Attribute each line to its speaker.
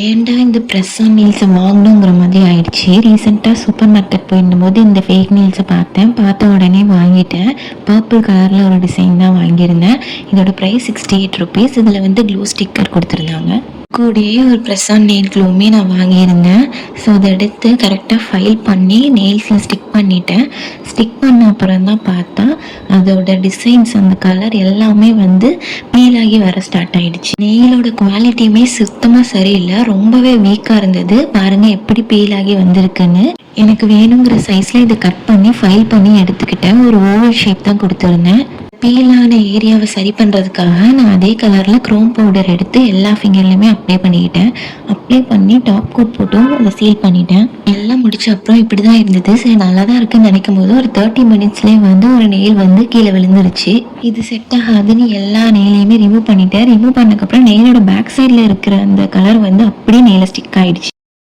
Speaker 1: ஏன்டா இந்த press on நீல்ஸை வாங்கணுங்கிற மாதிரி ஆயிடுச்சு. ரீசெண்டாக சூப்பர் மார்க்கெட் போயிருந்தபோது இந்த ஃபேக் நீல்ஸை பார்த்தேன். பார்த்த உடனே வாங்கிட்டேன். பர்பிள் கலரில் ஒரு டிசைன் தான் வாங்கியிருந்தேன். இதோட ப்ரைஸ் 68 ருபீஸ். இதில் வந்து க்ளூ ஸ்டிக்கர் கொடுத்துருந்தாங்க. கூடயே ஒரு ப்ரெஸ் ஆன் நெயில் க்ளூமே நான் வாங்கியிருந்தேன். ஸோ அதை எடுத்து கரெக்டாக ஃபைல் பண்ணி நெயில்ஸில் ஸ்டிக் பண்ணிட்டேன். ஸ்டிக் பண்ண அப்புறம் தான் பார்த்தா அதோட டிசைன்ஸ், அந்த கலர் எல்லாமே வந்து பீல் ஆகி வர ஸ்டார்ட் ஆகிடுச்சு. நெயிலோட குவாலிட்டியுமே சுத்தமாக சரியில்லை, ரொம்பவே வீக்காக இருந்தது. பாருங்கள் எப்படி பீல் ஆகி வந்திருக்குன்னு. எனக்கு வேணுங்கிற சைஸில் இதை கட் பண்ணி ஃபைல் பண்ணி எடுத்துக்கிட்டேன். ஒரு ஓவல் ஷேப் தான் கொடுத்துருந்தேன். பீலான ஏரியாவை சரி பண்ணுறதுக்காக நான் அதே கலரில் க்ரோம் பவுடர் எடுத்து எல்லா ஃபிங்கர்லையுமே அப்ளை பண்ணிக்கிட்டேன். அப்ளை பண்ணி டாப் கோட் போட்டும் அதை சீல் பண்ணிட்டேன். எல்லாம் முடிச்ச அப்புறம் இப்படி தான் இருந்தது. சரி, நல்லா தான் இருக்குன்னு நினைக்கும் போது ஒரு 30 மினிட்ஸ்லேயே வந்து ஒரு நெயில் வந்து கீழே விழுந்துருச்சு. இது செட் ஆகாதுன்னு எல்லா நெயிலையுமே ரிமூவ் பண்ணிட்டேன். ரிமூவ் பண்ணக்கப்புறம் நெயிலோட பேக் சைடில் இருக்கிற அந்த கலர் வந்து அப்படியே நெயில ஸ்டிக் ஆகிடுச்சு.